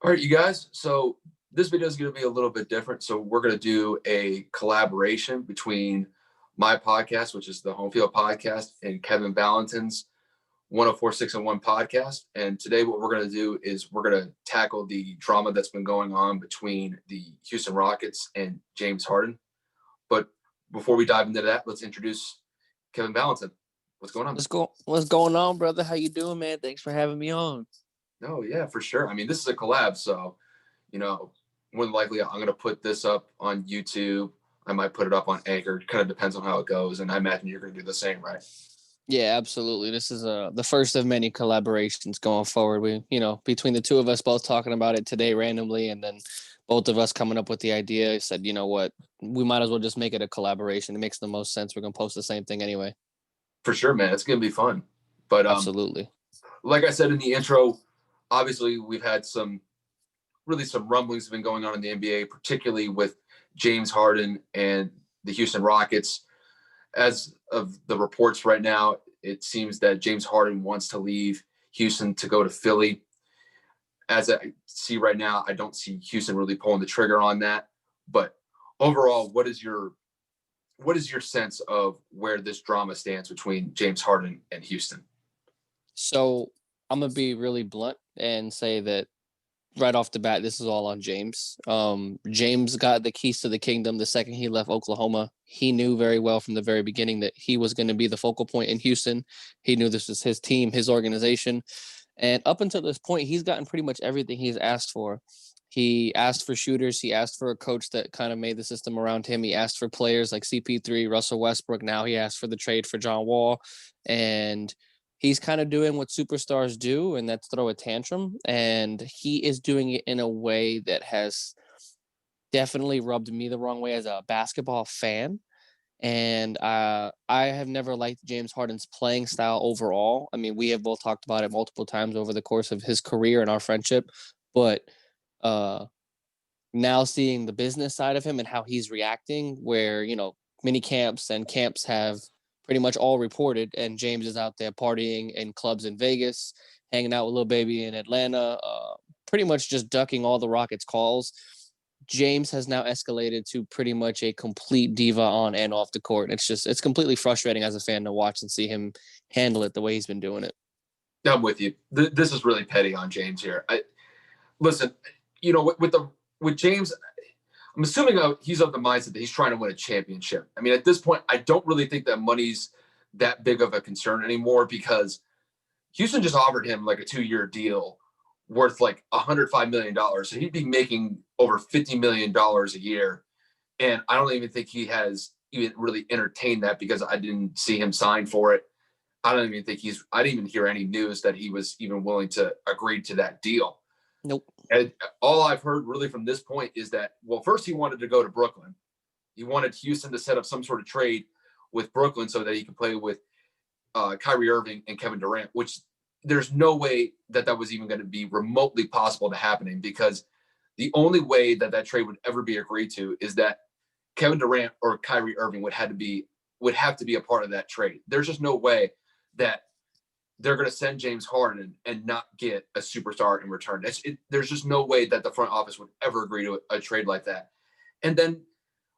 All right, you guys. So this video is going to be a little bit different. So we're going to do a collaboration between my podcast, which is the Home Field Podcast, and Kevin Valentin's 104SixAnd1 podcast. And today what we're going to do is we're going to tackle the drama that's been going on between the Houston Rockets and James Harden. But before we dive into that, let's introduce Kevin Valentin. What's going on? What's going on, brother? How you doing, man? Thanks for having me on. No, yeah, for sure. I mean, this is a collab, so more than likely I'm going to put this up on YouTube. I might put it up on Anchor. It kind of depends on how it goes, and I imagine you're going to do the same, right? Yeah, absolutely. This is the first of many collaborations going forward. We, between the two of us both talking about it today randomly, and then both of us coming up with the idea, said, you know what, we might as well just make it a collaboration. It makes the most sense. We're going to post the same thing anyway. For sure, man. It's going to be fun. But absolutely. Like I said in the intro, obviously we've had some rumblings have been going on in the NBA, particularly with James Harden and the Houston Rockets. As of the reports right now, it seems that James Harden wants to leave Houston to go to Philly. As I see right now, I don't see Houston really pulling the trigger on that. But overall, what is your sense of where this drama stands between James Harden and Houston? So I'm going to be really blunt and say that right off the bat, this is all on James. James got the keys to the kingdom the second he left Oklahoma. He knew very well from the very beginning that he was going to be the focal point in Houston. He knew this was his team, his organization. And up until this point, he's gotten pretty much everything he's asked for. He asked for shooters. He asked for a coach that kind of made the system around him. He asked for players like CP3, Russell Westbrook. Now he asked for the trade for John Wall. And he's kind of doing what superstars do, and that's throw a tantrum. And he is doing it in a way that has definitely rubbed me the wrong way as a basketball fan. And I have never liked James Harden's playing style overall. I mean, we have both talked about it multiple times over the course of his career and our friendship. But now seeing the business side of him and how he's reacting, where, mini camps and camps have pretty much all reported, and James is out there partying in clubs in Vegas, hanging out with Lil Baby in Atlanta, pretty much just ducking all the Rockets' calls. James has now escalated to pretty much a complete diva on and off the court. It's completely frustrating as a fan to watch and see him handle it the way he's been doing it. I'm with you. This is really petty on James here. Listen, with James, I'm assuming he's of the mindset that he's trying to win a championship. I mean, at this point, I don't really think that money's that big of a concern anymore, because Houston just offered him like a 2-year deal worth like $105 million. So he'd be making over $50 million a year. And I don't even think he has even really entertained that, because I didn't see him sign for it. I didn't even hear any news that he was even willing to agree to that deal. Nope. And all I've heard really from this point is that, well, first he wanted to go to Brooklyn. He wanted Houston to set up some sort of trade with Brooklyn so that he could play with Kyrie Irving and Kevin Durant, which there's no way that was even going to be remotely possible to happening, because the only way that trade would ever be agreed to is that Kevin Durant or Kyrie Irving would have to be a part of that trade. There's just no way that they're going to send James Harden and not get a superstar in return. There's just no way that the front office would ever agree to a trade like that. And then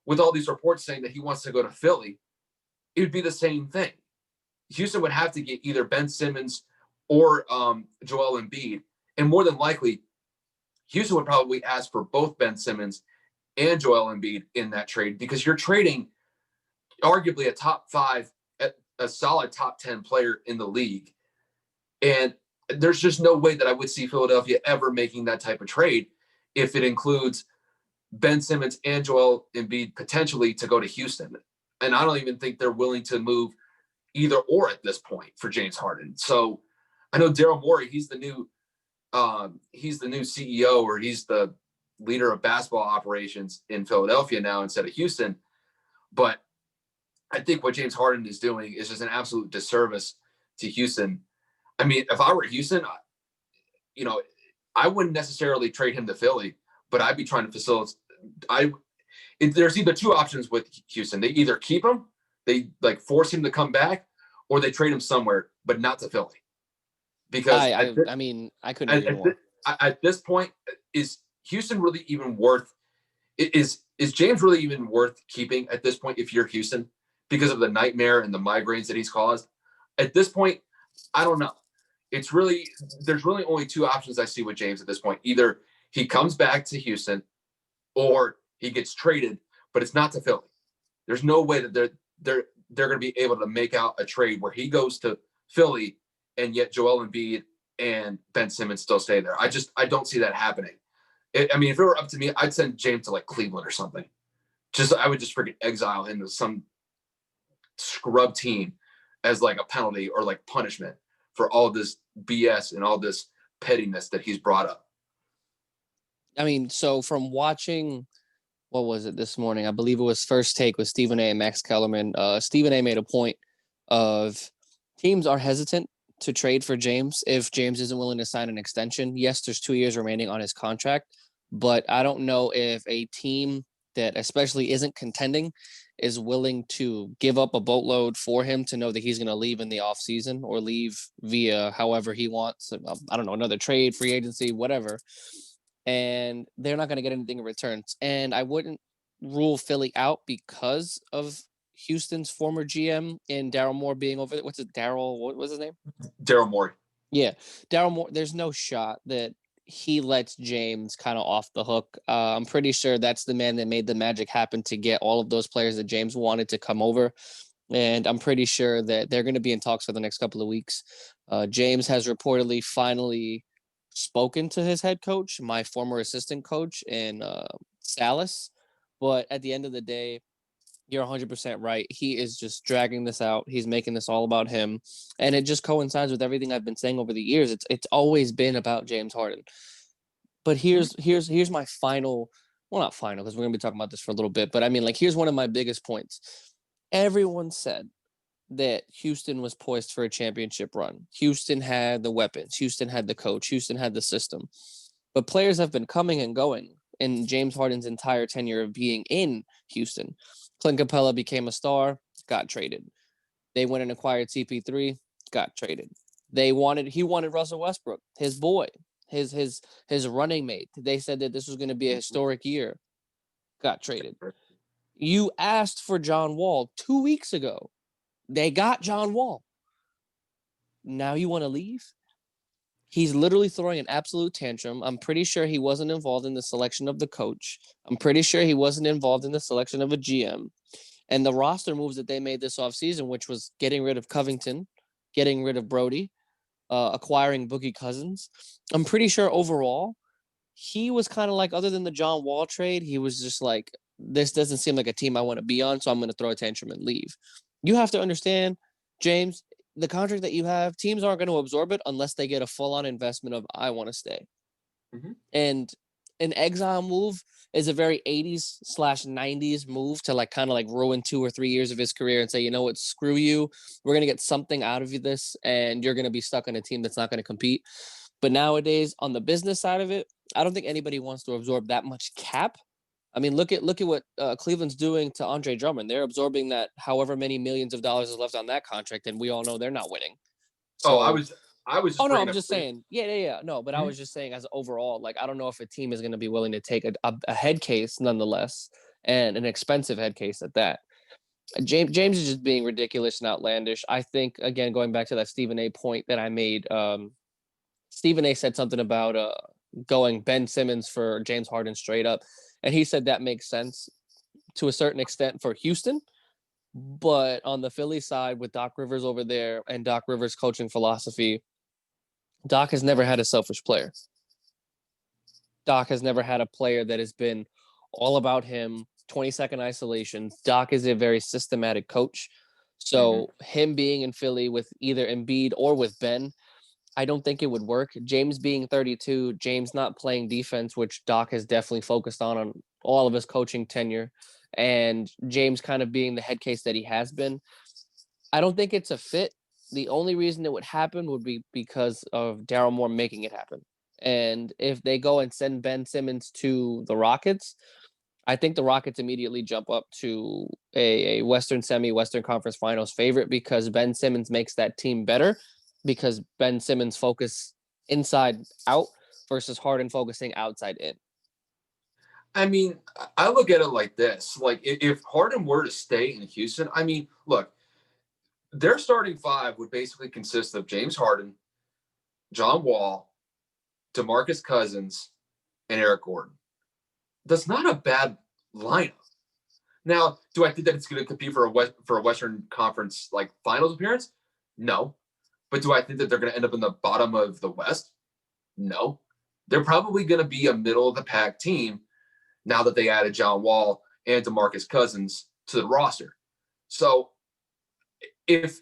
with all these reports saying that he wants to go to Philly, it would be the same thing. Houston would have to get either Ben Simmons or Joel Embiid. And more than likely, Houston would probably ask for both Ben Simmons and Joel Embiid in that trade, because you're trading arguably a top 5, a solid top 10 player in the league. And there's just no way that I would see Philadelphia ever making that type of trade if it includes Ben Simmons and Joel Embiid potentially to go to Houston. And I don't even think they're willing to move either or at this point for James Harden. So I know Daryl Morey, he's the new CEO, or he's the leader of basketball operations in Philadelphia now instead of Houston. But I think what James Harden is doing is just an absolute disservice to Houston. I mean, if I were Houston, I wouldn't necessarily trade him to Philly, but I'd be trying to facilitate. There's either two options with Houston. They either keep him, they like force him to come back, or they trade him somewhere, but not to Philly. Because I couldn't agree more. At this point, is Houston really even worth is James really even worth keeping at this point if you're Houston because of the nightmare and the migraines that he's caused? At this point, I don't know. There's really only two options I see with James at this point. Either he comes back to Houston or he gets traded, but it's not to Philly. There's no way that they're going to be able to make out a trade where he goes to Philly and yet Joel Embiid and Ben Simmons still stay there. I don't see that happening. I mean, if it were up to me, I'd send James to like Cleveland or something. I would just freaking exile him to some scrub team as like a penalty or like punishment for all this BS and all this pettiness that he's brought up. I mean, so from watching, what was it this morning? I believe it was First Take with Stephen A. and Max Kellerman. Stephen A. made a point of teams are hesitant to trade for James if James isn't willing to sign an extension. Yes, there's 2 years remaining on his contract, but I don't know if a team that especially isn't contending is willing to give up a boatload for him to know that he's going to leave in the offseason or leave via however he wants. I don't know, another trade, free agency, whatever. And they're not going to get anything in return. And I wouldn't rule Philly out because of Houston's former GM and Daryl Moore being over there. What's it? Daryl, what was his name? Daryl Morey. Yeah. Daryl Moore. There's no shot that he lets James kind of off the hook. I'm pretty sure that's the man that made the magic happen to get all of those players that James wanted to come over. And I'm pretty sure that they're going to be in talks for the next couple of weeks. James has reportedly finally spoken to his head coach, my former assistant coach in Salas. But at the end of the day, you're 100% right. He is just dragging this out. He's making this all about him. And it just coincides with everything I've been saying over the years. It's always been about James Harden. But here's my final, well, not final, because we're going to be talking about this for a little bit. But I mean, like, here's one of my biggest points. Everyone said that Houston was poised for a championship run. Houston had the weapons. Houston had the coach. Houston had the system. But players have been coming and going in James Harden's entire tenure of being in Houston. Clint Capella became a star, got traded. They went and acquired CP3, got traded. He wanted Russell Westbrook, his boy, his running mate. They said that this was going to be a historic year, got traded. You asked for John Wall 2 weeks ago. They got John Wall. Now you want to leave? He's literally throwing an absolute tantrum. I'm pretty sure he wasn't involved in the selection of the coach. I'm pretty sure he wasn't involved in the selection of a GM. And the roster moves that they made this offseason, which was getting rid of Covington, getting rid of Brody, acquiring Boogie Cousins. I'm pretty sure overall, he was kind of like, other than the John Wall trade, he was just like, this doesn't seem like a team I want to be on, so I'm going to throw a tantrum and leave. You have to understand, James, the contract that you have, teams aren't going to absorb it unless they get a full-on investment of, I want to stay. Mm-hmm. And an exile move is a very 80s/90s move to like kind of like ruin 2 or 3 years of his career and say, you know what, screw you. We're going to get something out of this and you're going to be stuck on a team that's not going to compete. But nowadays, on the business side of it, I don't think anybody wants to absorb that much cap. I mean, look at what Cleveland's doing to Andre Drummond. They're absorbing that however many millions of dollars is left on that contract, and we all know they're not winning. So, I was. Oh no, I'm just saying. Yeah. No, but I was just saying as overall, like, I don't know if a team is going to be willing to take a head case nonetheless, and an expensive head case at that. James is just being ridiculous and outlandish. I think, again, going back to that Stephen A. point that I made, Stephen A. said something about going Ben Simmons for James Harden straight up. And he said that makes sense to a certain extent for Houston. But on the Philly side, with Doc Rivers over there and Doc Rivers' coaching philosophy, Doc has never had a selfish player. Doc has never had a player that has been all about him, 20-second isolation. Doc is a very systematic coach. So him being in Philly with either Embiid or with Ben, I don't think it would work. James being 32, James not playing defense, which Doc has definitely focused on all of his coaching tenure, and James kind of being the head case that he has been. I don't think it's a fit. The only reason it would happen would be because of Daryl Moore making it happen. And if they go and send Ben Simmons to the Rockets, I think the Rockets immediately jump up to a Western Conference Finals favorite because Ben Simmons makes that team better. Because Ben Simmons focus inside out versus Harden focusing outside in? I mean, I look at it like this. Like, if Harden were to stay in Houston, I mean, look, their starting five would basically consist of James Harden, John Wall, DeMarcus Cousins, and Eric Gordon. That's not a bad lineup. Now, do I think that it's going to compete for a Western Conference like finals appearance? No. But do I think that they're going to end up in the bottom of the West? No. They're probably going to be a middle of the pack team now that they added John Wall and DeMarcus Cousins to the roster. So if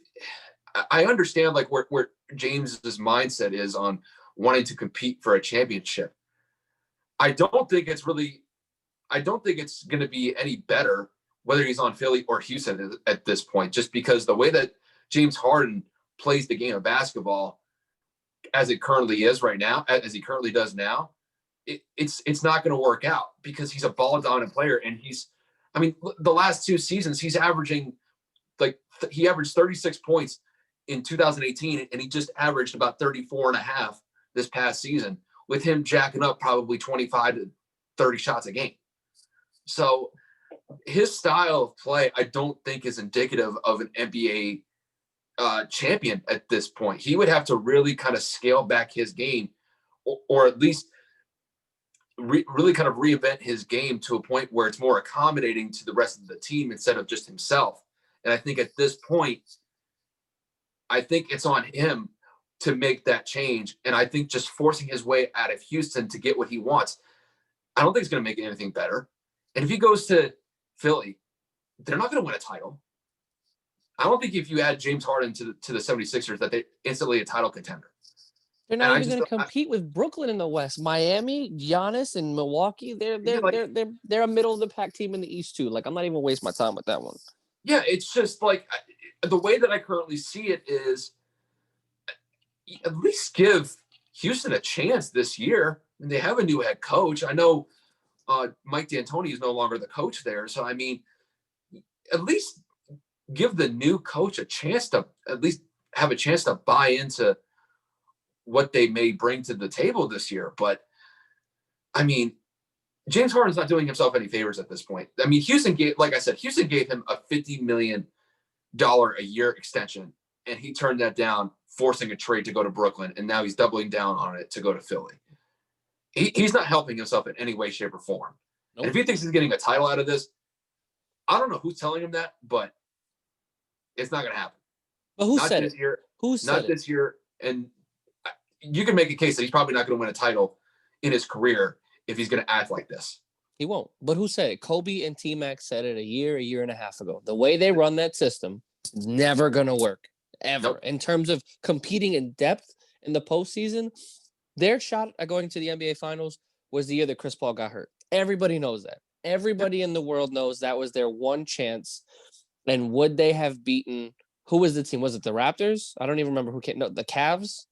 I understand like where James's mindset is on wanting to compete for a championship, I don't think it's going to be any better whether he's on Philly or Houston at this point, just because the way that James Harden plays the game of basketball as it currently is right now, as he currently does now, it's not going to work out because he's a ball dominant player. And the last 2 seasons, he's averaging he averaged 36 points in 2018, and he just averaged about 34 and a half this past season with him jacking up probably 25 to 30 shots a game. So his style of play, I don't think is indicative of an NBA champion at this point. He would have to really kind of scale back his game or at least really kind of reinvent his game to a point where it's more accommodating to the rest of the team instead of just himself. And I think at this point, I think it's on him to make that change. And I think just forcing his way out of Houston to get what he wants, I don't think it's going to make anything better. And if he goes to Philly, they're not going to win a title. I don't think if you add James Harden to the 76ers that they're instantly a title contender. They're not even going to compete with Brooklyn in the West. Miami, Giannis, and Milwaukee, they're a middle of the pack team in the East too. Like, I'm not even wasting my time with that one. Yeah, it's just like the way that I currently see it is at least give Houston a chance this year. And they have a new head coach. I know Mike D'Antoni is no longer the coach there. So, I mean, at least give the new coach a chance to at least have a chance to buy into what they may bring to the table this year. But, I mean, James Harden's not doing himself any favors at this point. I mean, Houston gave him a $50 million a year extension, and he turned that down, forcing a trade to go to Brooklyn, and now he's doubling down on it to go to Philly. He's not helping himself in any way, shape, or form. Nope. And if he thinks he's getting a title out of this, I don't know who's telling him that, but it's not going to happen. But who said it? Who said not this year. And you can make a case that he's probably not going to win a title in his career if he's going to act like this. He won't. But who said it? Kobe and T-Mac said it a year and a half ago. The way they run that system is never going to work, ever. Nope. In terms of competing in depth in the postseason, their shot at going to the NBA Finals was the year that Chris Paul got hurt. Everybody knows that. Everybody in the world knows that was their one chance. And would they have beaten – who was the team? Was it the Raptors? I don't even remember who came – no, the Cavs?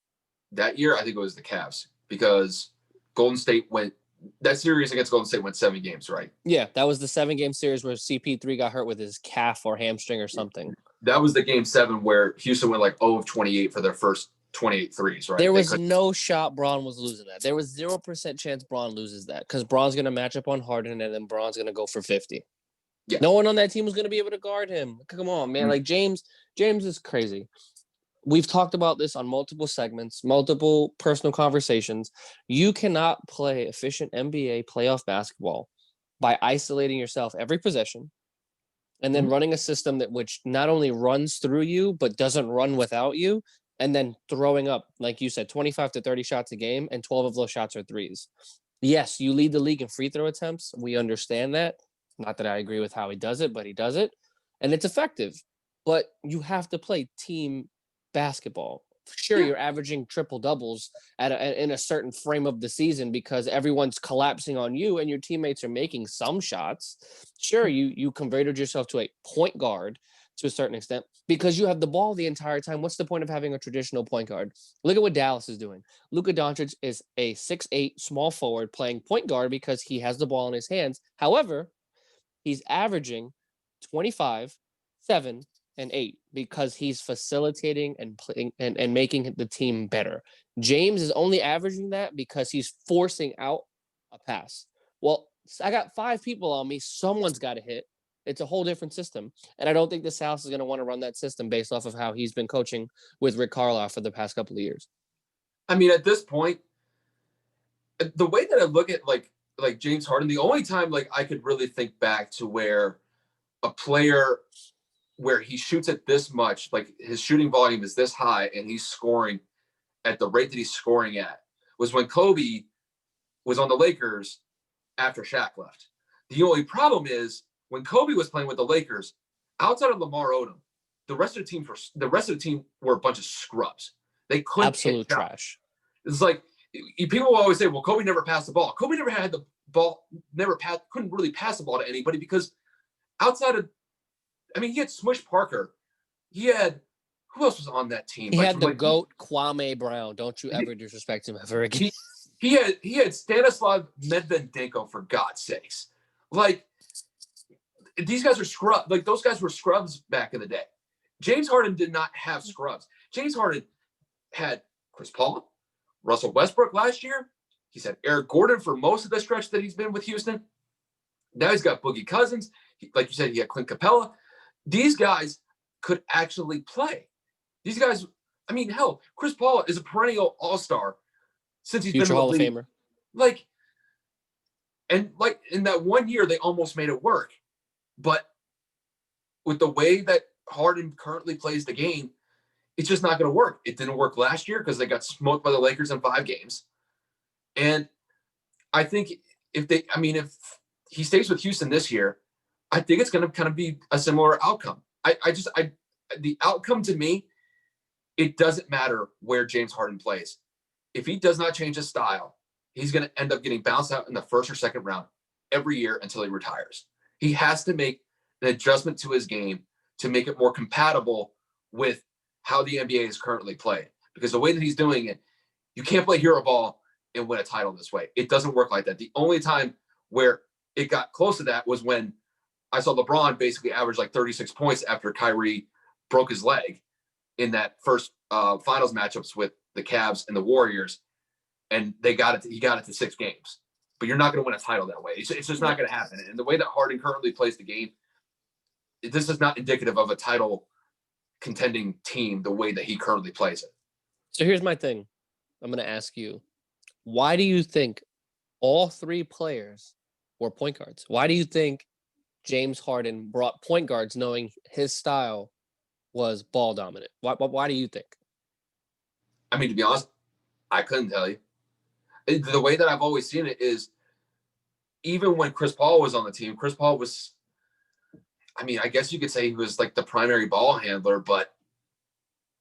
That year, I think it was the Cavs because Golden State went – that series against Golden State went 7 games, right? Yeah, that was the 7-game series where CP3 got hurt with his calf or hamstring or something. That was the game 7 where Houston went like 0 of 28 for their first 28 threes, right? There was no shot Braun was losing that. There was 0% chance Braun loses that because Braun's going to match up on Harden and then Braun's going to go for 50. Yeah. No one on that team was going to be able to guard him. Come on, man. Mm-hmm. Like James is crazy. We've talked about this on multiple segments, multiple personal conversations. You cannot play efficient NBA playoff basketball by isolating yourself every possession and then running a system that which not only runs through you, but doesn't run without you, and then throwing up, like you said, 25 to 30 shots a game, and 12 of those shots are threes. Yes, you lead the league in free throw attempts. We understand that. Not that I agree with how he does it, but he does it, and it's effective. But you have to play team basketball. Sure, you're averaging triple doubles in a certain frame of the season because everyone's collapsing on you and your teammates are making some shots. Sure, you converted yourself to a point guard to a certain extent because you have the ball the entire time. What's the point of having a traditional point guard? Look at what Dallas is doing. Luka Doncic is a 6'8" small forward playing point guard because he has the ball in his hands. However, he's averaging 25, 7, and 8 because he's facilitating and playing and making the team better. James is only averaging that because he's forcing out a pass. Well, I got 5 people on me. Someone's got to hit. It's a whole different system. And I don't think the South is going to want to run that system based off of how he's been coaching with Rick Carlisle for the past couple of years. I mean, at this point, the way that I look at like James Harden, the only time like I could really think back to where a player where he shoots at this much, like his shooting volume is this high and he's scoring at the rate that he's scoring at, was when Kobe was on the Lakers after Shaq left. The only problem is when Kobe was playing with the Lakers, outside of Lamar Odom, the rest of the team were a bunch of scrubs. They couldn't absolute trash. It's like people will always say, "Well, Kobe never passed the ball." Kobe never had the ball, couldn't really pass the ball to anybody because outside of, I mean, he had Smush Parker, he had who else was on that team? He had the GOAT Kwame Brown. Don't you ever disrespect him ever again. He had Stanislav Medvedenko, for God's sakes. Like, these guys are scrubs. Like, those guys were scrubs back in the day. James Harden did not have scrubs. James Harden had Chris Paul, Russell Westbrook last year. He's had Eric Gordon for most of the stretch that he's been with Houston. Now he's got Boogie Cousins. Like you said, he had Clint Capella. These guys could actually play. These guys, I mean, hell, Chris Paul is a perennial all-star since he's Future been Hall of Famer. Like in that 1 year, they almost made it work. But with the way that Harden currently plays the game, it's just not going to work. It didn't work last year because they got smoked by the Lakers in 5 games. And I think if he stays with Houston this year, I think it's going to kind of be a similar outcome. The outcome to me, it doesn't matter where James Harden plays. If he does not change his style, he's going to end up getting bounced out in the first or second round every year until he retires. He has to make an adjustment to his game to make it more compatible with how the NBA is currently played. Because the way that he's doing it, you can't play hero ball and win a title this way. It doesn't work like that. The only time where it got close to that was when I saw LeBron basically average like 36 points after Kyrie broke his leg in that first finals matchups with the Cavs and the Warriors, and he got it to 6 games. But you're not going to win a title that way. It's just not going to happen. And the way that Harden currently plays the game, this is not indicative of a title contending team the way that he currently plays it. So here's my thing. I'm going to ask you, why do you think all 3 players were point guards? Why do you think James Harden brought point guards knowing his style was ball dominant? Why do you think? I mean, to be honest, I couldn't tell you. The way that I've always seen it is even when Chris Paul was on the team, Chris Paul was, I mean, I guess you could say he was like the primary ball handler, but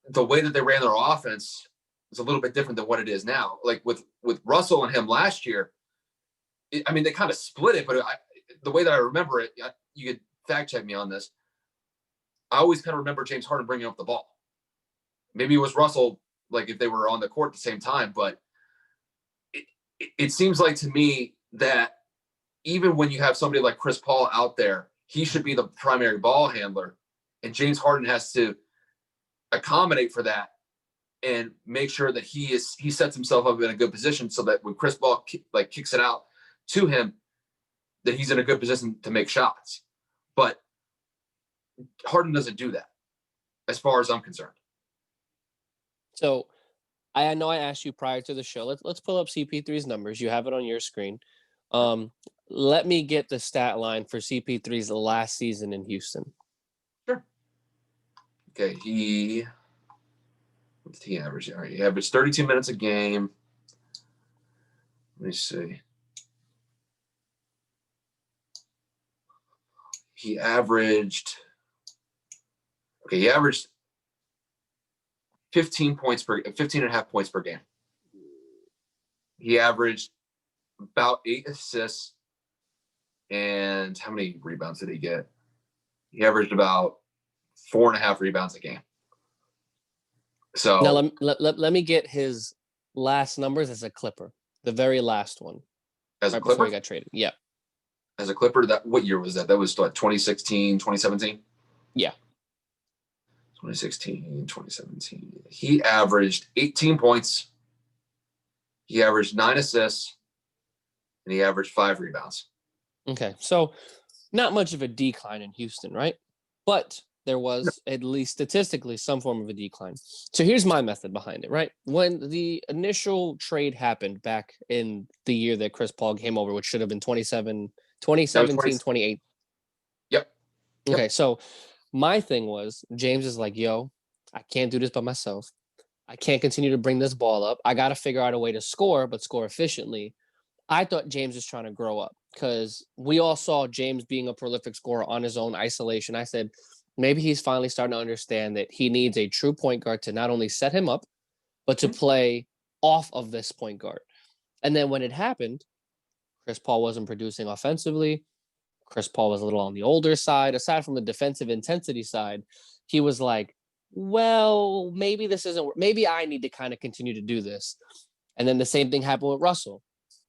the way that they ran their offense is a little bit different than what it is now. Like with Russell and him last year, I mean, they kind of split it, but the way that I remember it, you could fact check me on this. I always kind of remember James Harden bringing up the ball. Maybe it was Russell, like if they were on the court at the same time, but it seems like to me that even when you have somebody like Chris Paul out there, he should be the primary ball handler, and James Harden has to accommodate for that and make sure that he sets himself up in a good position so that when Chris Paul kicks it out to him, that he's in a good position to make shots. But Harden doesn't do that, as far as I'm concerned. So I know I asked you prior to the show. Let's pull up CP3's numbers. You have it on your screen. Let me get the stat line for CP3's last season in Houston. Sure. Okay, what did he average? All right, he averaged 32 minutes a game. Let me see. He averaged 15 and a half points per game. He averaged about 8 assists. And how many rebounds did he get? He averaged about 4.5 rebounds a game. So now let me get his last numbers as a Clipper, the very last one. As right a Clipper? before he got traded. Yeah. As a Clipper, what year was that? That was what, 2016, 2017? Yeah. 2016, 2017. He averaged 18 points, He averaged 9 assists and he averaged 5 rebounds. Okay, so not much of a decline in Houston, right? But there was, at least statistically, some form of a decline. So here's my method behind it, right? When the initial trade happened back in the year that Chris Paul came over, which should have been 2017, 28. Yep. Okay, so my thing was James is like, yo, I can't do this by myself. I can't continue to bring this ball up. I got to figure out a way to score, but score efficiently. I thought James was trying to grow up because we all saw James being a prolific scorer on his own isolation. I said, maybe he's finally starting to understand that he needs a true point guard to not only set him up, but to play off of this point guard. And then when it happened, Chris Paul wasn't producing offensively. Chris Paul was a little on the older side. Aside from the defensive intensity side, he was like, well, maybe this isn't, maybe I need to kind of continue to do this. And then the same thing happened with Russell.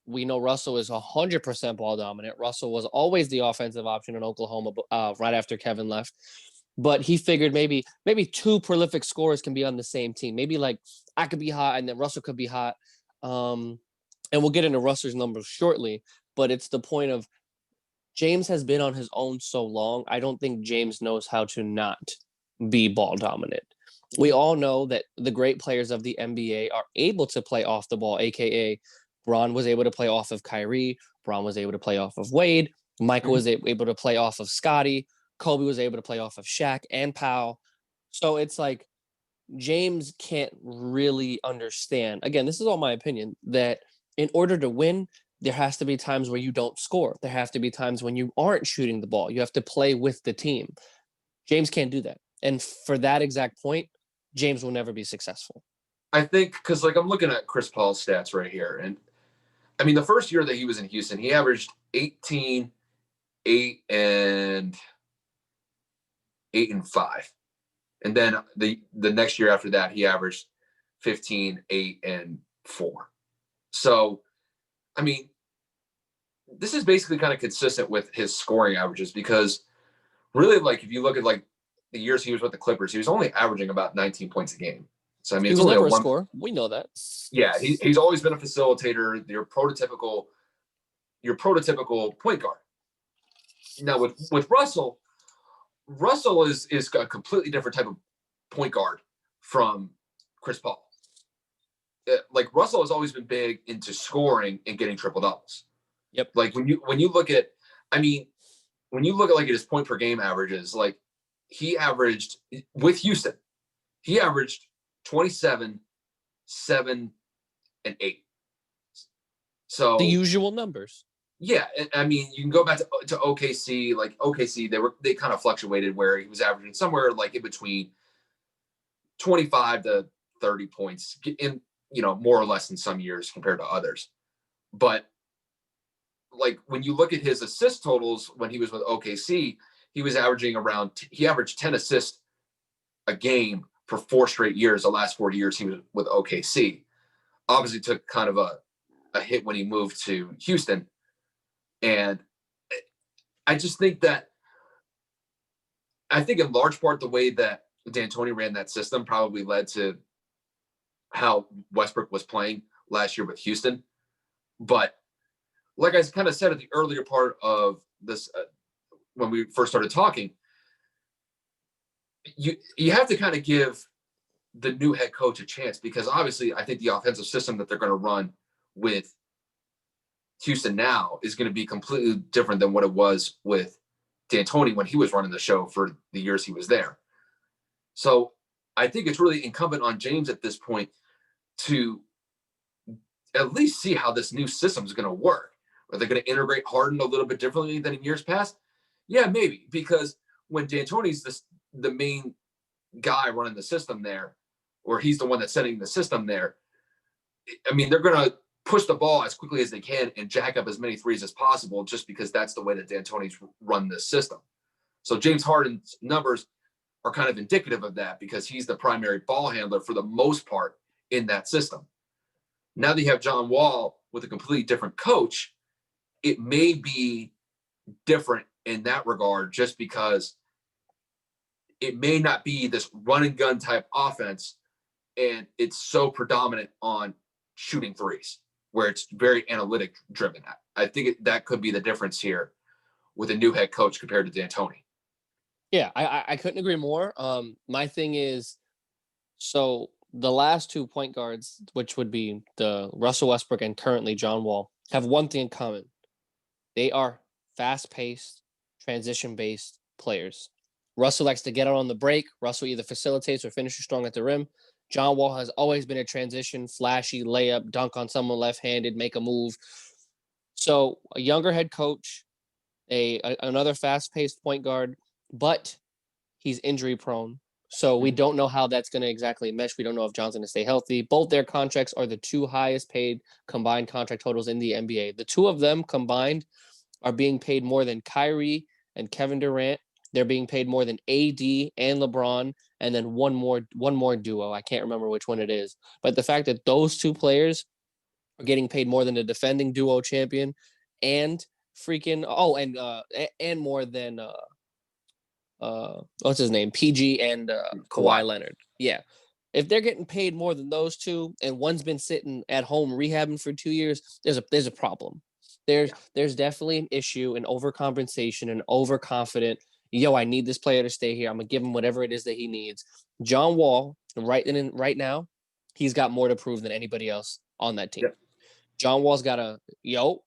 We know Russell is 100% ball dominant. Russell was always the offensive option in Oklahoma right after Kevin left. But he figured maybe 2 prolific scorers can be on the same team. Maybe like I could be hot and then Russell could be hot. And we'll get into Russell's numbers shortly. But it's the point of James has been on his own so long. I don't think James knows how to not be ball dominant. We all know that the great players of the NBA are able to play off the ball, aka Bron was able to play off of Kyrie. Bron was able to play off of Wade. Michael was able to play off of Scotty. Kobe was able to play off of Shaq and Powell. So it's like James can't really understand. Again, this is all my opinion, that in order to win, there has to be times where you don't score. There have to be times when you aren't shooting the ball. You have to play with the team. James can't do that. And for that exact point, James will never be successful. I think because like I'm looking at Chris Paul's stats right here. And I mean, the first year that he was in Houston, he averaged 18, 8, and 5. And then the next year after that, he averaged 15, 8, and 4. So, I mean, this is basically kind of consistent with his scoring averages because really, like, if you look at like the years he was with the Clippers, he was only averaging about 19 points a game. So, I mean, he it's was only never a scorer. We know that. Yeah, he's always been a facilitator, your prototypical point guard. Now with Russell is a completely different type of point guard from Chris Paul. Like Russell has always been big into scoring and getting triple doubles. Yep. Like when you look at, I mean, when you look at like his point per game averages, like he averaged with Houston, he averaged 27, 7, and 8. So the usual numbers. Yeah, I mean, you can go back to OKC. Like OKC, they kind of fluctuated where he was averaging somewhere like in between 25 to 30 points, in more or less in some years compared to others. But like when you look at his assist totals when he was with OKC, he was averaging he averaged 10 assists a game for 4 straight years. The last 4 years he was with OKC. Obviously took kind of a hit when he moved to Houston. And I just think in large part the way that D'Antoni ran that system probably led to how Westbrook was playing last year with Houston. But like I kind of said at the earlier part of this, when we first started talking, you have to kind of give the new head coach a chance because obviously I think the offensive system that they're going to run with Houston now is going to be completely different than what it was with D'Antoni when he was running the show for the years he was there. So I think it's really incumbent on James at this point to at least see how this new system is going to work. Are they going to integrate Harden a little bit differently than in years past? Yeah, maybe, because when D'Antoni's the main guy running the system there, or he's the one that's setting the system there, I mean, they're going to push the ball as quickly as they can and jack up as many threes as possible just because that's the way that D'Antoni's run this system. So James Harden's numbers are kind of indicative of that because he's the primary ball handler for the most part in that system. Now that you have John Wall with a completely different coach, it may be different in that regard just because it may not be this run and gun type offense and it's so predominant on shooting threes. where it's very analytic driven. I think that could be the difference here with a new head coach compared to D'Antoni. Yeah, I couldn't agree more. My thing is, so the last 2 point guards, which would be the Russell Westbrook and currently John Wall, have one thing in common. They are fast-paced, transition-based players. Russell likes to get out on the break. Russell either facilitates or finishes strong at the rim. John Wall has always been a transition, flashy layup, dunk on someone left-handed, make a move. So a younger head coach, another fast-paced point guard, but he's injury prone. So we don't know how that's going to exactly mesh. We don't know if John's going to stay healthy. Both their contracts are the 2 highest paid combined contract totals in the NBA. The 2 of them combined are being paid more than Kyrie and Kevin Durant. They're being paid more than AD and LeBron, and then one more duo. I can't remember which one it is. But the fact that those 2 players are getting paid more than the defending duo champion and freaking and more than what's his name? PG and Kawhi Leonard. Yeah. If they're getting paid more than those 2 and one's been sitting at home rehabbing for 2 years, there's a problem. There's definitely an issue, an overcompensation, an overconfident. Yo, I need this player to stay here. I'm gonna give him whatever it is that he needs. John Wall, right now, he's got more to prove than anybody else on that team. Yep. John Wall's got y'all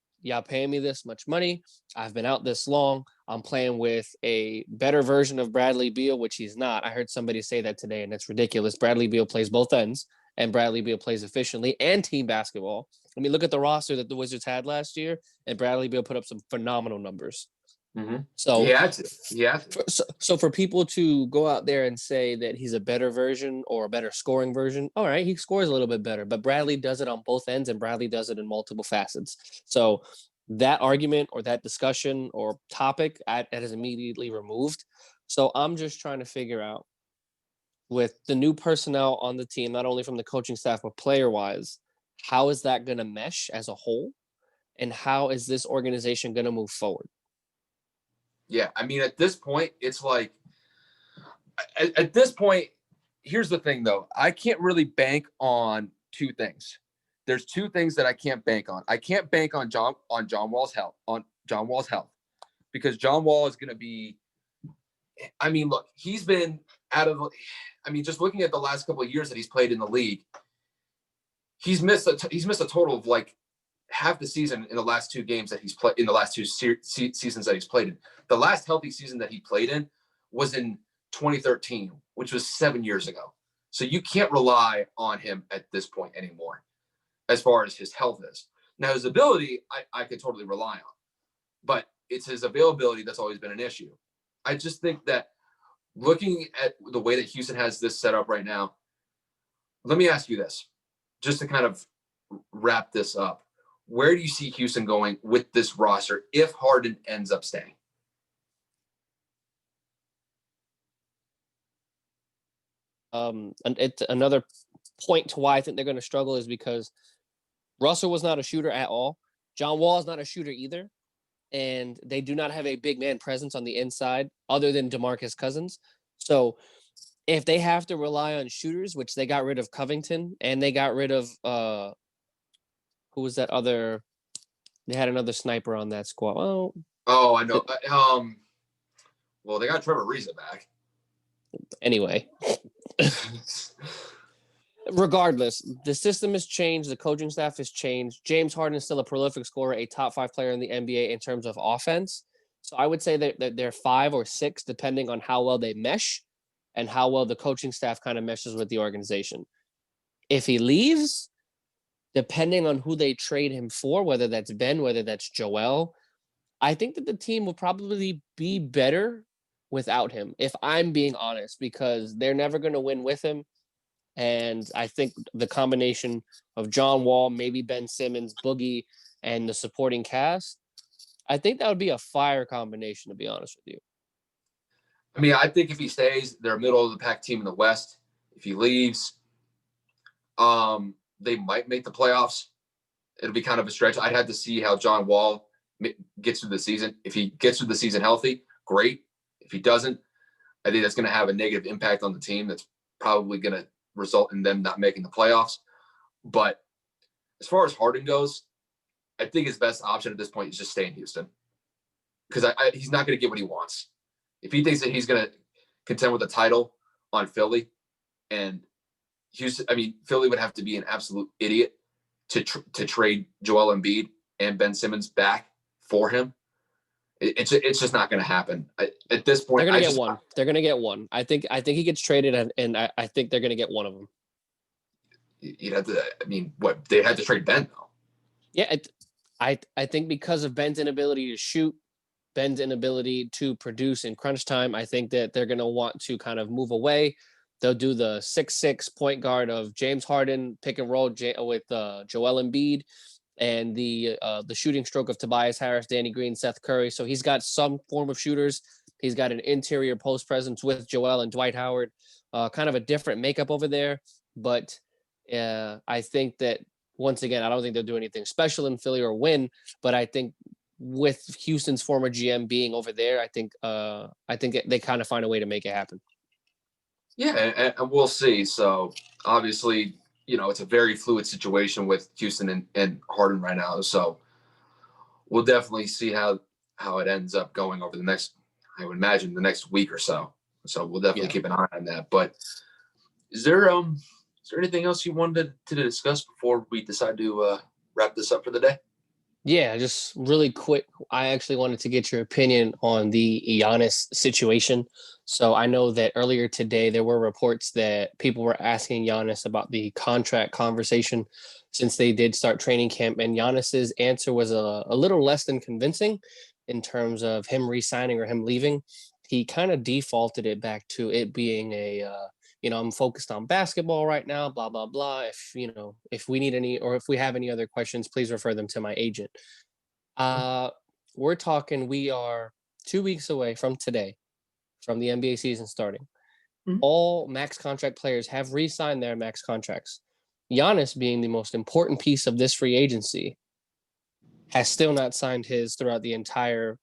paying me this much money. I've been out this long. I'm playing with a better version of Bradley Beal, which he's not. I heard somebody say that today, and it's ridiculous. Bradley Beal plays both ends, and Bradley Beal plays efficiently and team basketball. I mean, look at the roster that the Wizards had last year, and Bradley Beal put up some phenomenal numbers. Mm-hmm. So So for people to go out there and say that he's a better version or a better scoring version, all right, he scores a little bit better, but Bradley does it on both ends, and Bradley does it in multiple facets. So that argument or that discussion or topic that is immediately removed. So I'm just trying to figure out, with the new personnel on the team, not only from the coaching staff but player-wise, how is that going to mesh as a whole, and how is this organization going to move forward? Yeah, I mean, at this point, it's like, at this point, here's the thing, though. I can't really bank on 2 things. There's 2 things that I can't bank on. I can't bank on John Wall's health, because John Wall is going to be. I mean, look, he's been out of. I mean, just looking at the last couple of years that he's played in the league, he's missed a total of like half the season in the last 2 games that he's played in the last 2 seasons that he's played in. The last healthy season that he played in was in 2013, which was 7 years ago. So you can't rely on him at this point anymore, as far as his health is. Now, his ability, I could totally rely on, but it's his availability that's always been an issue. I just think that looking at the way that Houston has this set up right now, let me ask you this, just to kind of wrap this up. Where do you see Houston going with this roster if Harden ends up staying? And it's another point to why I think they're going to struggle is because Russell was not a shooter at all. John Wall is not a shooter either. And they do not have a big man presence on the inside other than DeMarcus Cousins. So if they have to rely on shooters, which they got rid of Covington and they got rid of who was that other? They had another sniper on that squad. Oh, I know. Well, they got Trevor Ariza back. Anyway, regardless, the system has changed. The coaching staff has changed. James Harden is still a prolific scorer, a top 5 player in the NBA in terms of offense. So I would say that they're 5 or 6, depending on how well they mesh and how well the coaching staff kind of meshes with the organization. If he leaves, depending on who they trade him for, whether that's Ben, whether that's Joel, I think that the team will probably be better without him, if I'm being honest, because they're never going to win with him. And I think the combination of John Wall, maybe Ben Simmons, Boogie, and the supporting cast, I think that would be a fire combination, to be honest with you. I mean, I think if he stays, they're a middle of the pack team in the West. If he leaves, they might make the playoffs. It'll be kind of a stretch. I'd have to see how John Wall gets through the season. If he gets through the season healthy, great. If he doesn't, I think that's going to have a negative impact on the team. That's probably going to result in them not making the playoffs. But as far as Harden goes, I think his best option at this point is just stay in Houston, because he's not going to get what he wants. If he thinks that he's going to contend with a title on Philly, and Houston, Philly would have to be an absolute idiot to trade Joel Embiid and Ben Simmons back for him. It's just not going to happen at this point. They're going to get one. They're going to get one. I think he gets traded, and I think they're going to get one of them. You'd have to. What they had to trade Ben though. Yeah, I think because of Ben's inability to shoot, Ben's inability to produce in crunch time, I think that they're going to want to kind of move away. They'll do the 6'6" point guard of James Harden, pick and roll with Joel Embiid, and the shooting stroke of Tobias Harris, Danny Green, Seth Curry. So he's got some form of shooters. He's got an interior post presence with Joel and Dwight Howard, kind of a different makeup over there. But I think that, once again, I don't think they'll do anything special in Philly or win, but I think with Houston's former GM being over there, I think they kind of find a way to make it happen. Yeah, and we'll see. So obviously, it's a very fluid situation with Houston and Harden right now. So we'll definitely see how it ends up going over the next, I would imagine, the next week or so. So we'll definitely keep an eye on that. But is there anything else you wanted to discuss before we decide to wrap this up for the day? Yeah, just really quick. I actually wanted to get your opinion on the Giannis situation. So I know that earlier today there were reports that people were asking Giannis about the contract conversation since they did start training camp, and Giannis's answer was a little less than convincing in terms of him re-signing or him leaving. He kind of defaulted it back to it being I'm focused on basketball right now, blah, blah, blah. If we need any, or if we have any other questions, please refer them to my agent. We are 2 weeks away from today, from the NBA season starting. Mm-hmm. All max contract players have re-signed their max contracts. Giannis, being the most important piece of this free agency, has still not signed his throughout the entire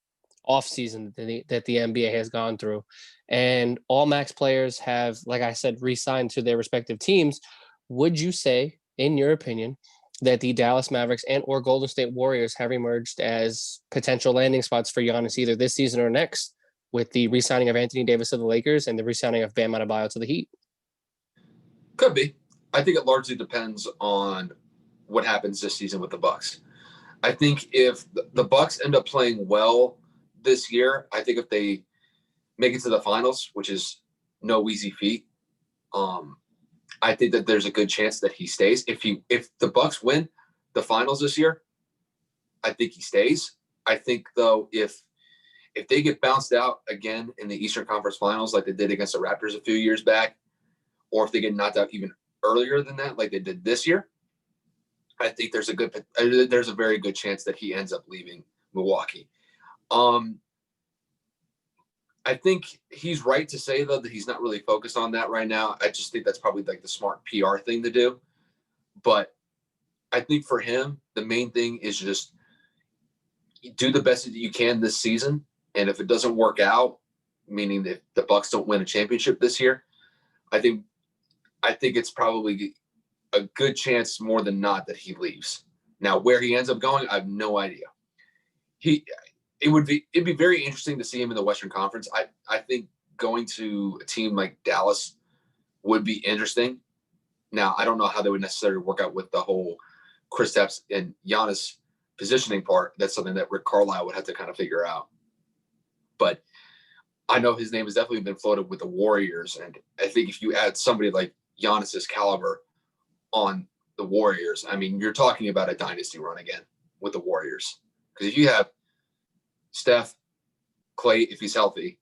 offseason that the NBA has gone through. And all max players have, like I said, re-signed to their respective teams. Would you say, in your opinion, that the Dallas Mavericks and or Golden State Warriors have emerged as potential landing spots for Giannis either this season or next, with the re-signing of Anthony Davis to the Lakers and the re-signing of Bam Adebayo to the Heat? Could be. I think it largely depends on what happens this season with the Bucks. I think if the Bucks end up playing well this year, I think if they make it to the finals, which is no easy feat, I think that there's a good chance that he stays. If the Bucks win the finals this year, I think he stays. I think though, if they get bounced out again in the Eastern Conference Finals like they did against the Raptors a few years back, or if they get knocked out even earlier than that like they did this year, I think there's a very good chance that he ends up leaving Milwaukee. I think he's right to say, though, that he's not really focused on that right now. I just think that's probably like the smart PR thing to do. But I think for him, the main thing is just do the best that you can this season. And if it doesn't work out, meaning that the Bucks don't win a championship this year, I think it's probably a good chance more than not that he leaves. Now, where he ends up going, I have no idea. It'd be very interesting to see him in the Western Conference. I think going to a team like Dallas would be interesting. Now, I don't know how they would necessarily work out with the whole Kristaps and Giannis positioning part. That's something that Rick Carlisle would have to kind of figure out. But I know his name has definitely been floated with the Warriors, and I think if you add somebody like Giannis's caliber on the Warriors, I mean, you're talking about a dynasty run again with the Warriors. Because if you have Steph, Clay, if he's healthy,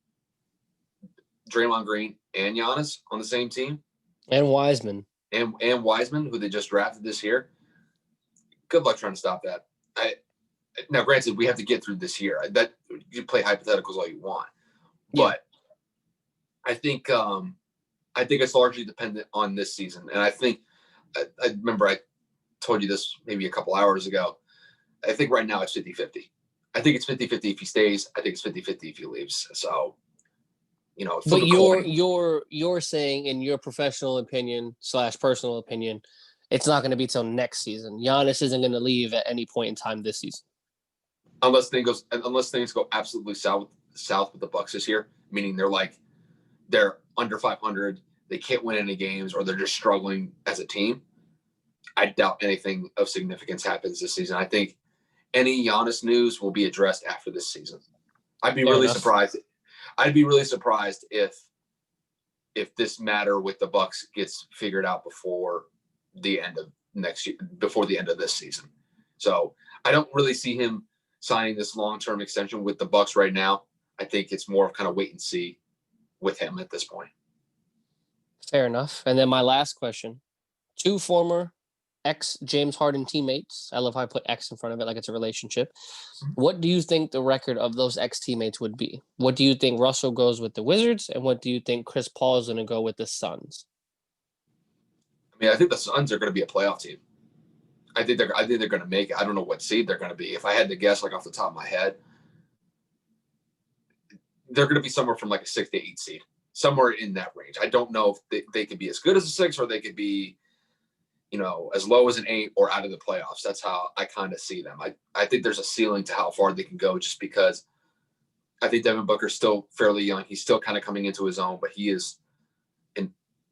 Draymond Green, and Giannis on the same team, and Wiseman, and Wiseman, who they just drafted this year, good luck trying to stop that. Now, granted, we have to get through this year. That you play hypotheticals all you want, but I think it's largely dependent on this season. And I think I remember I told you this maybe a couple hours ago. I think right now it's 50-50. I think it's 50-50 if he stays. I think it's 50-50 if he leaves. So, but you're saying, in your professional opinion / personal opinion, it's not going to be till next season. Giannis isn't going to leave at any point in time this season. Unless things go absolutely south with the Bucks this year, meaning they're under 500, they can't win any games, or they're just struggling as a team. I doubt anything of significance happens this season. I think any Giannis news will be addressed after this season. I'd be really surprised. I'd be really surprised if this matter with the Bucks gets figured out before the end of next year, before the end of this season. So I don't really see him signing this long-term extension with the Bucks right now. I think it's more of kind of wait and see with him at this point. Fair enough. And then my last question: 2 former ex-James Harden teammates. I love how I put X in front of it like it's a relationship. What do you think the record of those ex-teammates would be? What do you think Russell goes with the Wizards, and what do you think Chris Paul is going to go with the Suns? I mean, I think the Suns are going to be a playoff team. I think they're going to make it. I don't know what seed they're going to be. If I had to guess, like off the top of my head, they're going to be somewhere from like a 6 to 8 seed, somewhere in that range. I don't know if they could be as good as a 6, or they could be, as low as an 8 or out of the playoffs. That's how I kind of see them. I think there's a ceiling to how far they can go, just because I think Devin Booker's still fairly young. He's still kind of coming into his own, but he is a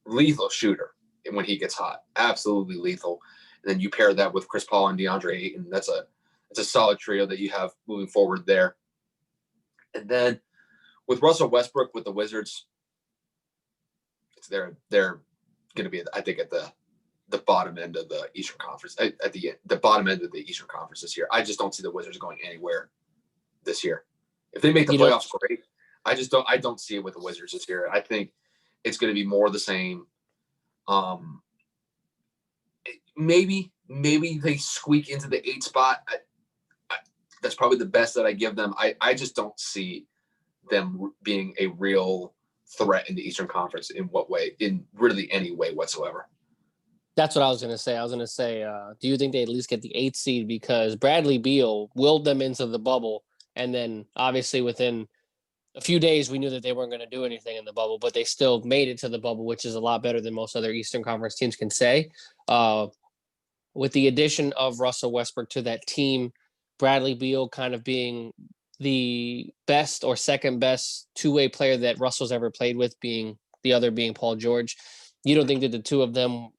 lethal shooter when he gets hot. Absolutely lethal. And then you pair that with Chris Paul and DeAndre Ayton. That's a solid trio that you have moving forward there. And then with Russell Westbrook with the Wizards, they're going to be, I think, at the bottom end of the Eastern Conference, at the bottom end of the Eastern Conference this year. I just don't see the Wizards going anywhere this year. If they make the playoffs, great. I don't see it with the Wizards this year. I think it's going to be more of the same. Maybe they squeak into the 8 spot. That's probably the best that I give them. I just don't see them being a real threat in the Eastern Conference in really any way whatsoever. That's what I was going to say. I was going to say, do you think they at least get the 8th seed? Because Bradley Beal willed them into the bubble. And then obviously within a few days, we knew that they weren't going to do anything in the bubble, but they still made it to the bubble, which is a lot better than most other Eastern Conference teams can say. With the addition of Russell Westbrook to that team, Bradley Beal kind of being the best or second best two-way player that Russell's ever played with, being the other being Paul George. You don't think that the two of them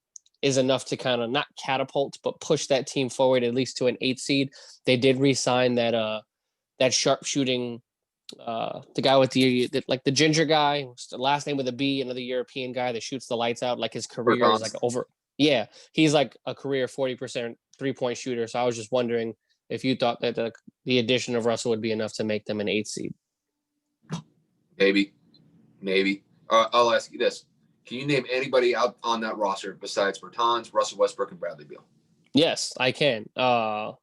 is enough to kind of not catapult, but push that team forward at least to an 8 seed? They did re-sign that sharpshooting, the guy with the ginger guy, the last name with a B, another European guy that shoots the lights out. Like his career is like over. Yeah, he's like a career 40% 3-point shooter. So I was just wondering if you thought that the addition of Russell would be enough to make them an 8 seed. Maybe. I'll ask you this. Can you name anybody out on that roster besides Bertans, Russell Westbrook, and Bradley Beal? Yes, I can. The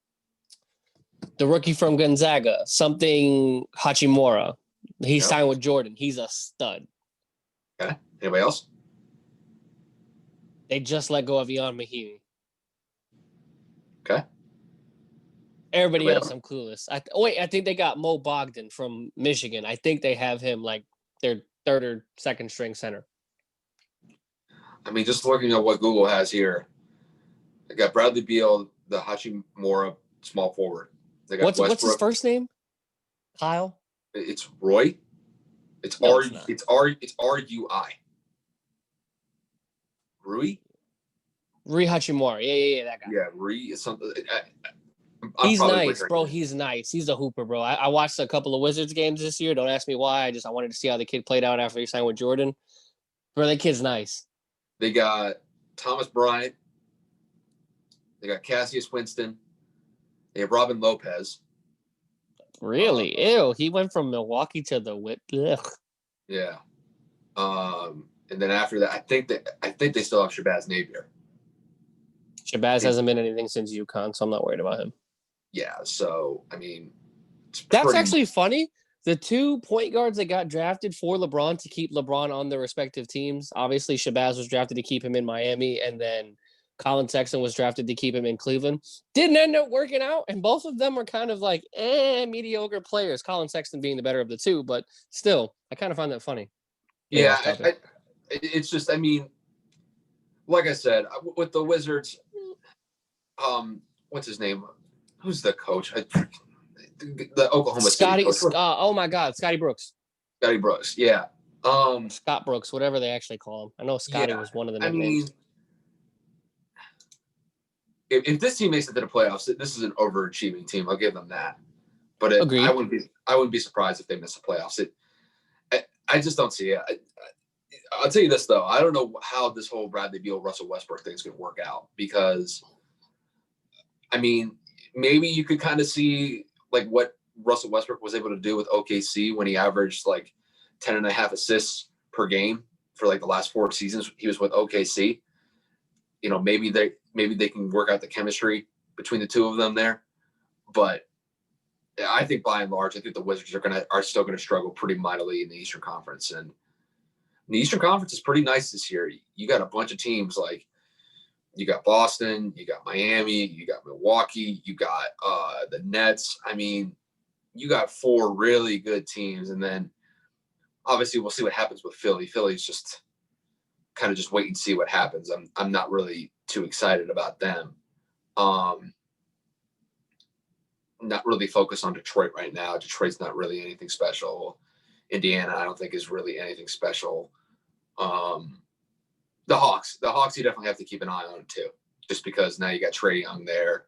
rookie from Gonzaga, something Hachimura. He signed with Jordan. He's a stud. Okay. Anybody else? They just let go of Ian Mahinmi. Okay. Everybody else, I'm clueless. I think they got Mo Bogdan from Michigan. I think they have him like their 3rd or 2nd string center. I mean, just looking at what Google has here, they got Bradley Beal, the Hachimura small forward. They got what's his first name? Kyle. It's Roy. It's R-U-I. Rui Hachimura. Yeah, that guy. Yeah, Rui is something. He's nice, bro. He's nice. He's a hooper, bro. I watched a couple of Wizards games this year. Don't ask me why. I wanted to see how the kid played out after he signed with Jordan. Bro, that kid's nice. They got Thomas Bryant. They got Cassius Winston. They have Robin Lopez. Really? Ew. He went from Milwaukee to the Whip. Ugh. Yeah. And then after that, I think they still have Shabazz Napier. Shabazz hasn't been anything since UConn, so I'm not worried about him. Yeah. So, I mean, that's actually funny. The 2 point guards that got drafted for LeBron to keep LeBron on their respective teams. Obviously, Shabazz was drafted to keep him in Miami, and then Colin Sexton was drafted to keep him in Cleveland. Didn't end up working out, and both of them were kind of like mediocre players. Colin Sexton being the better of the two, but still, I kind of find that funny. Yeah, it's just, I mean, like I said, with the Wizards, what's his name? Who's the coach? The Oklahoma City Scotty. coach. Oh my God, Scotty Brooks. Scotty Brooks. Yeah. Scott Brooks, whatever they actually call him. I know Scotty Yeah. was one of the I mean, nicknames. if this team makes it to the playoffs, this is an overachieving team. I'll give them that. But I Agreed. wouldn't be surprised if they miss the playoffs. I just don't see it. I'll tell you this though. I don't know how this whole Bradley Beal, Russell Westbrook thing is going to work out because, I mean, maybe you could kind of see like what Russell Westbrook was able to do with OKC when he averaged like 10 and a half assists per game for like the last 4 seasons he was with OKC. You know, maybe they can work out the chemistry between the two of them there. But I think by and large, I think the Wizards are still gonna struggle pretty mightily in the Eastern Conference. And the Eastern Conference is pretty nice this year. You got a bunch of teams like you got Boston, you got Miami, you got Milwaukee, you got the Nets. I mean, you got 4 really good teams, and then obviously we'll see what happens with Philly. Philly's just kind of just wait and see what happens. I'm not really too excited about them. Not really focused on Detroit right now. Detroit's not really anything special. Indiana, I don't think is really anything special. The Hawks, you definitely have to keep an eye on too, just because now you got Trae Young there.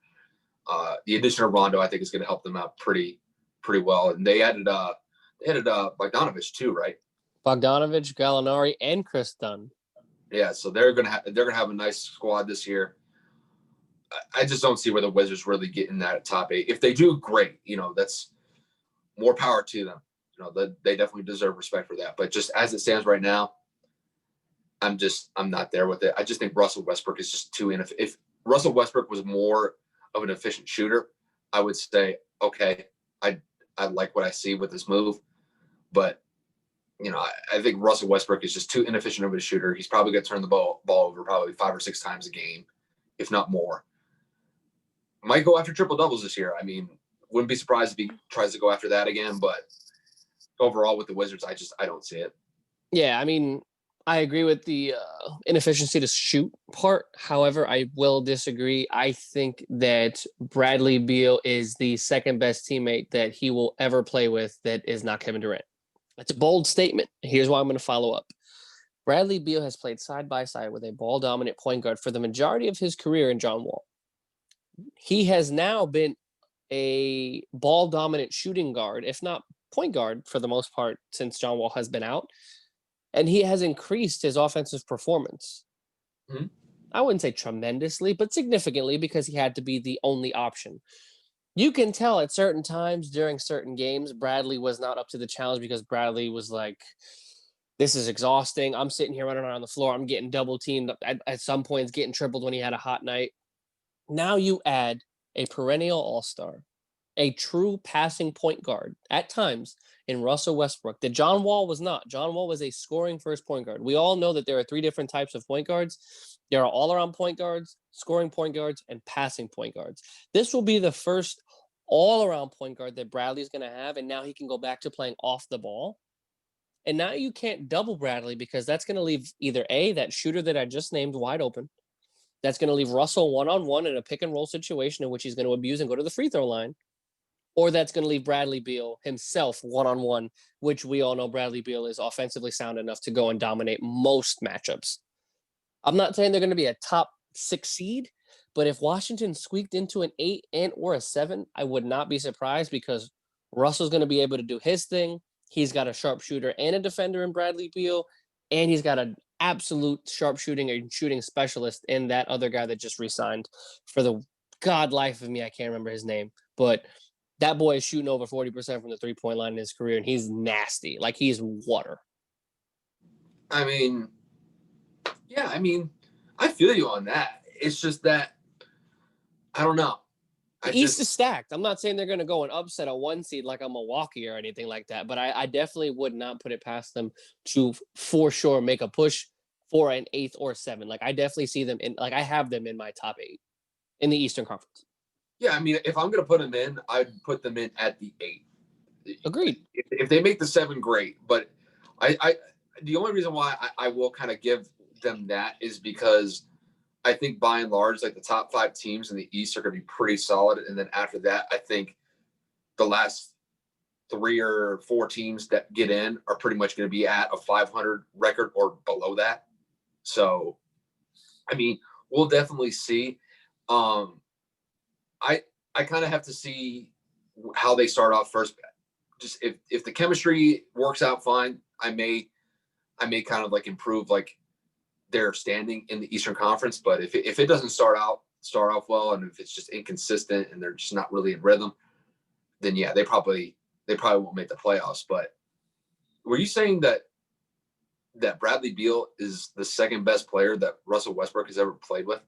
The addition of Rondo, I think, is going to help them out pretty well. And they added Bogdanovich too, right? Bogdanovich, Gallinari, and Chris Dunn. Yeah, so they're gonna have a nice squad this year. I just don't see where the Wizards really get in that top 8. If they do, great. You know, that's more power to them. You know, they definitely deserve respect for that. But just as it stands right now, I'm not there with it. I just think Russell Westbrook is just too inefficient. If Russell Westbrook was more of an efficient shooter, I would say, okay, I like what I see with this move. But, you know, I think Russell Westbrook is just too inefficient of a shooter. He's probably going to turn the ball over probably 5 or 6 times a game, if not more. Might go after triple doubles this year. I mean, wouldn't be surprised if he tries to go after that again. But overall, with the Wizards, I don't see it. Yeah, I mean, I agree with the inefficiency to shoot part. However, I will disagree. I think that Bradley Beal is the second best teammate that he will ever play with that is not Kevin Durant. That's a bold statement. Here's why I'm going to follow up. Bradley Beal has played side by side with a ball-dominant point guard for the majority of his career in John Wall. He has now been a ball-dominant shooting guard, if not point guard, for the most part since John Wall has been out. And he has increased his offensive performance. Mm-hmm. I wouldn't say tremendously, but significantly because he had to be the only option. You can tell at certain times during certain games, Bradley was not up to the challenge because Bradley was like, this is exhausting. I'm sitting here running around the floor. I'm getting double teamed at some points, getting tripled when he had a hot night. Now you add a perennial all-star, a true passing point guard at times in Russell Westbrook that John Wall was not. John Wall was a scoring first point guard. We all know that there are 3 different types of point guards. There are all-around point guards, scoring point guards, and passing point guards. This will be the first all-around point guard that Bradley's going to have, and now he can go back to playing off the ball. And now you can't double Bradley because that's going to leave either A, that shooter that I just named, wide open. That's going to leave Russell one-on-one in a pick-and-roll situation in which he's going to abuse and go to the free throw line. Or that's going to leave Bradley Beal himself one-on-one, which we all know Bradley Beal is offensively sound enough to go and dominate most matchups. I'm not saying they're going to be a top 6 seed, but if Washington squeaked into an 8 and or a 7, I would not be surprised because Russell's going to be able to do his thing. He's got a sharpshooter and a defender in Bradley Beal, and he's got an absolute sharpshooting and shooting specialist in that other guy that just re-signed. For the god life of me, I can't remember his name, but that boy is shooting over 40% from the three-point line in his career, and he's nasty. Like, he's water. I mean, yeah, I feel you on that. It's just that, I don't know. The East is stacked. I'm not saying they're going to go and upset a 1 seed like a Milwaukee or anything like that, but I definitely would not put it past them to, for sure, make a push for an 8th or 7. Like, I definitely see them in, like, I have them in my top 8 in the Eastern Conference. Yeah, I mean, if I'm going to put them in, I'd put them in at the 8. Agreed. If they make the 7, great. But the only reason why I will kind of give them that is because I think by and large, like the top 5 teams in the East are going to be pretty solid. And then after that, I think the last 3 or 4 teams that get in are pretty much going to be at a 500 record or below that. So, I mean, we'll definitely see. I kind of have to see how they start off first. Just if the chemistry works out fine, I may kind of like improve like their standing in the Eastern Conference. But if it doesn't start off well, and if it's just inconsistent and they're just not really in rhythm, then yeah, they probably won't make the playoffs. But were you saying that Bradley Beal is the second best player that Russell Westbrook has ever played with?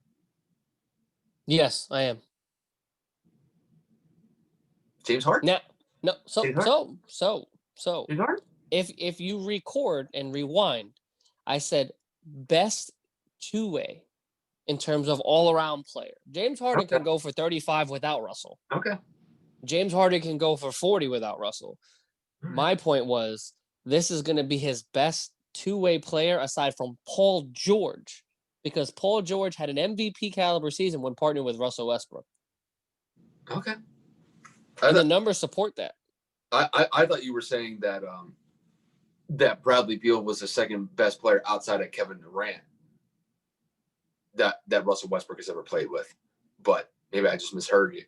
Yes, I am. James Harden? Now, no, James Harden? James Harden? if you record and rewind, I said best two-way in terms of all-around player. James Harden can go for 35 without Russell. Okay. James Harden can go for 40 without Russell. My point was this is going to be his best two-way player aside from Paul George, because Paul George had an MVP caliber season when partnering with Russell Westbrook. Okay. And the numbers support that. I thought you were saying that that Bradley Beal was the second best player outside of Kevin Durant that Russell Westbrook has ever played with. But maybe I just misheard you.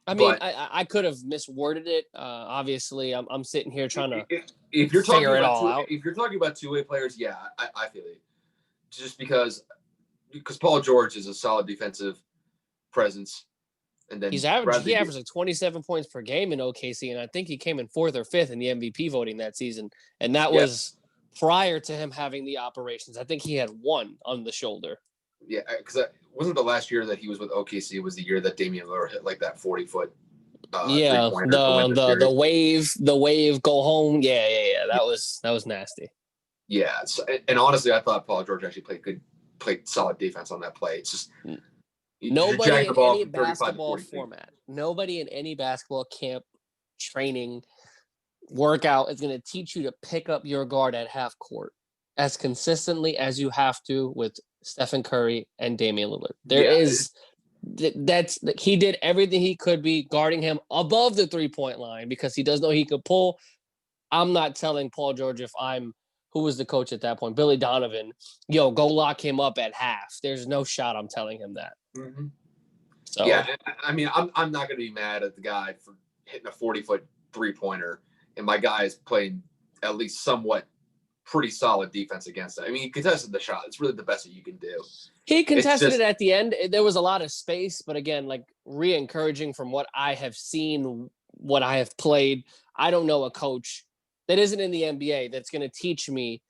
I mean, I could have misworded it. Obviously, I'm sitting here trying to if you're talking figure it about all out. If you're talking about two-way players, yeah, I feel it. Just because Paul George is a solid defensive presence. And then he averaged like 27 points per game in OKC, and I think he came in 4th or 5th in the MVP voting that season. And that was prior to him having the operations. I think he had 1 on the shoulder. Yeah, because it wasn't the last year that he was with OKC. It was the year that Damian Lillard hit like that 40-foot. The wave go home. Yeah. That was nasty. Yeah, and honestly, I thought Paul George actually played solid defense on that play. It's just nobody in any basketball format, nobody in any basketball camp, training, workout is going to teach you to pick up your guard at half court as consistently as you have to with Stephen Curry and Damian Lillard. He did everything he could be guarding him above the 3-point line because he does know he could pull. I'm not telling Paul George who was the coach at that point, Billy Donovan, go lock him up at half. There's no shot I'm telling him that. Mm-hmm. So yeah, I mean, I'm not going to be mad at the guy for hitting a 40-foot 3-pointer, and my guy is playing at least somewhat pretty solid defense against it. I mean, he contested the shot. It's really the best that you can do. He contested it at the end. There was a lot of space, but again, like re-encouraging from what I have seen, what I have played. I don't know a coach that isn't in the NBA that's going to teach me,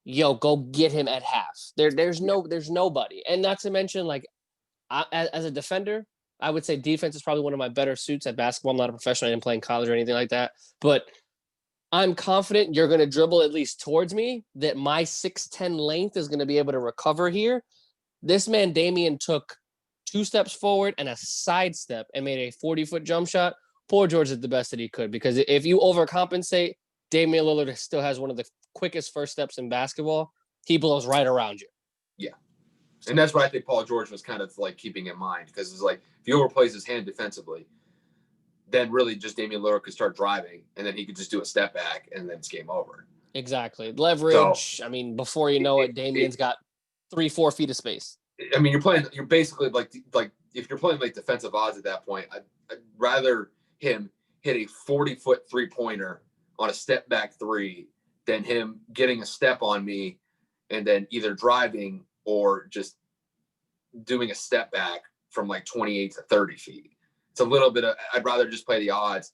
go get him at half. There's nobody. And not to mention, like, as a defender, I would say defense is probably one of my better suits at basketball. I'm not a professional. I didn't play in college or anything like that. But I'm confident you're going to dribble at least towards me, that my 6'10" length is going to be able to recover here. This man, Damian, took 2 steps forward and a sidestep and made a 40-foot jump shot. Poor George did the best that he could, because if you overcompensate, Damian Lillard still has one of the quickest first steps in basketball. He blows right around you. Yeah. And that's what I think Paul George was kind of like keeping in mind, because it's like if he overplays his hand defensively, then really just Damian Lillard could start driving, and then he could just do a step back, and then it's game over. Exactly. Leverage. So, I mean, before you know it, Damian's got 3-4 feet of space. I mean, you're basically like if you're playing like defensive odds at that point, I'd rather him hit a 40-foot 3-pointer on a step back 3 than him getting a step on me and then either driving or just doing a step back from like 28 to 30 feet. It's a little bit of, I'd rather just play the odds.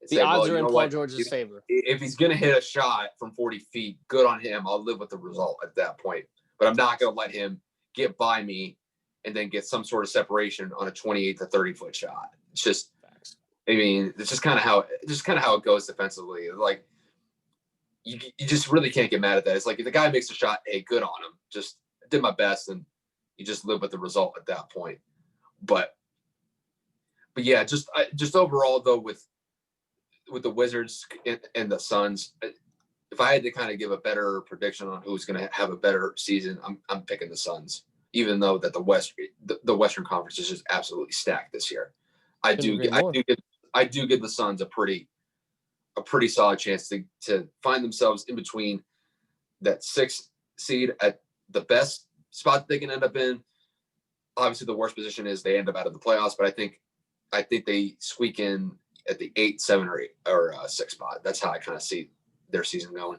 The odds are in Paul George's favor. If he's going to hit a shot from 40 feet, good on him. I'll live with the result at that point. But I'm not going to let him get by me and then get some sort of separation on a 28 to 30-foot shot. It's just, I mean, it's just kind of how it goes defensively. Like, you just really can't get mad at that. It's like if the guy makes a shot, hey, good on him. Just did my best, and you just live with the result at that point. But yeah, just overall though, with the Wizards and the Suns, if I had to kind of give a better prediction on who's going to have a better season, I'm picking the Suns. even though that the Western Conference is just absolutely stacked this year. I do give the Suns a pretty solid chance to find themselves in between that 6th seed at the best spot they can end up in. Obviously, the worst position is they end up out of the playoffs, but I think they squeak in at the 8, 7, or 6 spot. That's how I kind of see their season going.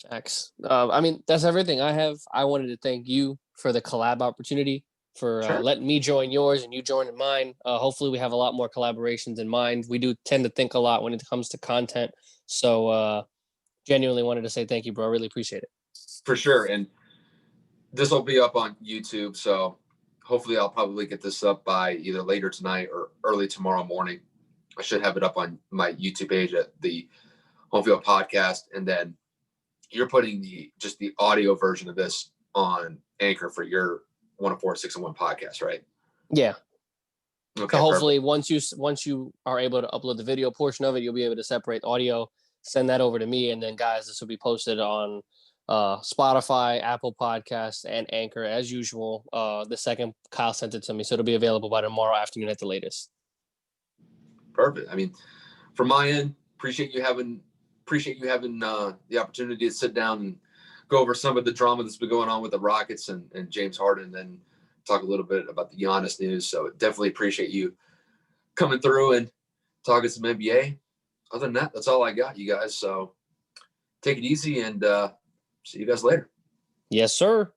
Facts. I mean, that's everything I have. I wanted to thank you for the collab opportunity, for letting me join yours and you joining mine. Hopefully we have a lot more collaborations in mind. We do tend to think a lot when it comes to content. So genuinely wanted to say thank you, bro. I really appreciate it. For sure. And this will be up on YouTube. So hopefully I'll probably get this up by either later tonight or early tomorrow morning. I should have it up on my YouTube page at the Home Field Podcast. And then you're putting the audio version of this on Anchor for your 104SixAnd1 podcast, right? Yeah. Okay. So hopefully once you are able to upload the video portion of it, you'll be able to separate audio, send that over to me. And then guys, this will be posted on Spotify, Apple Podcasts, and Anchor as usual. The second Kyle sent it to me, so it'll be available by tomorrow afternoon at the latest. Perfect. I mean, from my end, appreciate you having the opportunity to sit down and go over some of the drama that's been going on with the Rockets and James Harden, and then talk a little bit about the Giannis news. So definitely appreciate you coming through and talking some NBA. Other than that, that's all I got, you guys. So take it easy and see you guys later. Yes, sir.